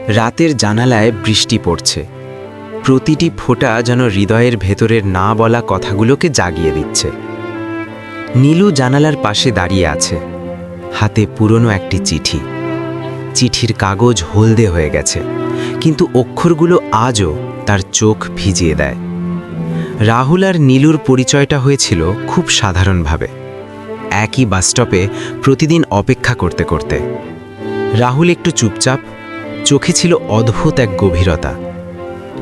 রাতের জানালায় বৃষ্টি পড়ছে। প্রতিটি ফোঁটা যেন হৃদয়ের ভেতরের না বলা কথাগুলোকে জাগিয়ে দিচ্ছে। নীলু জানালার পাশে দাঁড়িয়ে আছে, হাতে পুরনো একটি চিঠি। চিঠির কাগজ হলদে হয়ে গেছে, কিন্তু অক্ষরগুলো আজও তার চোখ ভিজিয়ে দেয়। রাহুল আর নীলুর পরিচয়টা হয়েছিল খুব সাধারণভাবে, একই বাসস্টপে প্রতিদিন অপেক্ষা করতে করতে। রাহুল একটু চুপচাপ, চোখে ছিল অদ্ভুত এক গভীরতা।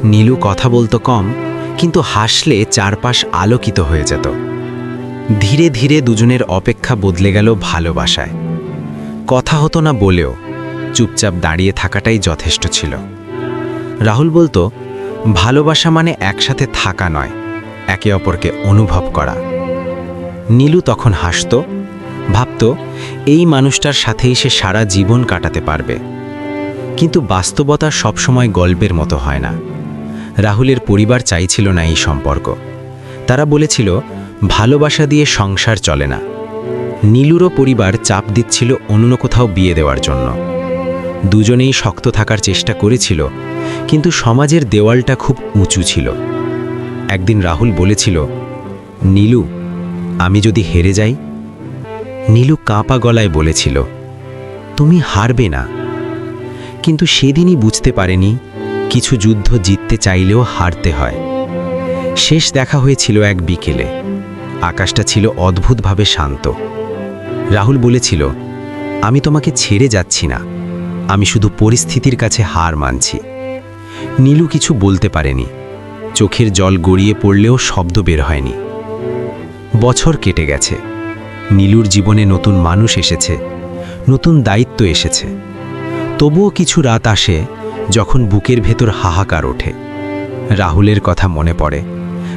নীলু কথা বলতো কম, কিন্তু হাসলে চারপাশ আলোকিত হয়ে যেত। ধীরে ধীরে দুজনের অপেক্ষা বদলে গেল ভালোবাসায়। কথা হতো না বলেও চুপচাপ দাঁড়িয়ে থাকাটাই যথেষ্ট ছিল। রাহুল বলতো, ভালোবাসা মানে একসাথে থাকা নয়, একে অপরকে অনুভব করা। নীলু তখন হাসত, ভাবত এই মানুষটার সাথেই সে সারা জীবন কাটাতে পারবে। কিন্তু বাস্তবতা সবসময় গল্পের মতো হয় না। রাহুলের পরিবার চাইছিল না এই সম্পর্ক। তারা বলেছিল, ভালোবাসা দিয়ে সংসার চলে না। নীলুরও পরিবার চাপ দিচ্ছিল অন্য কোথাও বিয়ে দেওয়ার জন্য। দুজনেই শক্ত থাকার চেষ্টা করেছিল, কিন্তু সমাজের দেওয়ালটা খুব উঁচু ছিল। একদিন রাহুল বলেছিল, নীলু, আমি যদি হেরে যাই? নীলু কাঁপা গলায় বলেছিল, তুমি হারবে না। কিন্তু সেদিনই বুঝতে পারেনি, কিছু যুদ্ধ জিততে চাইলেও হারতে হয়। শেষ দেখা হয়েছিল এক বিকেলে। আকাশটা ছিল অদ্ভুতভাবে শান্ত। রাহুল বলেছিল, আমি তোমাকে ছেড়ে যাচ্ছি না, আমি শুধু পরিস্থিতির কাছে হার মানছি। নীলু কিছু বলতে পারেনি, চোখের জল গড়িয়ে পড়লেও শব্দ বের হয়নি। বছর কেটে গেছে, নীলুর জীবনে নতুন মানুষ এসেছে, নতুন দায়িত্ব এসেছে। তবুও কিছু রাত আসে যখন বুকের ভেতর হাহাকার ওঠে। রাহুলের কথা মনে পড়ে,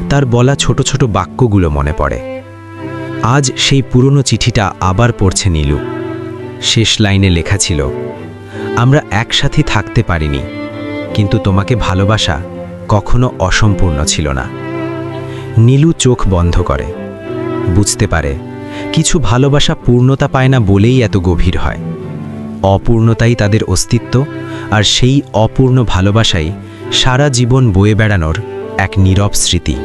তার বলা ছোট ছোট বাক্যগুলো মনে পড়ে। আজ সেই পুরনো চিঠিটা আবার পড়ছে নীলু। শেষ লাইনে লেখা ছিল, আমরা একসাথে থাকতে পারিনি, কিন্তু তোমাকে ভালোবাসা কখনো অসম্পূর্ণ ছিল না। নীলু চোখ বন্ধ করে, বুঝতে পারে কিছু ভালোবাসা পূর্ণতা পায় না বলেই এত গভীর হয়। অপূর্ণতাই তাদের অস্তিত্ব, আর সেই অপূর্ণ ভালোবাসাই সারা জীবন বয়ে বেড়ানোর এক নীরব স্মৃতি।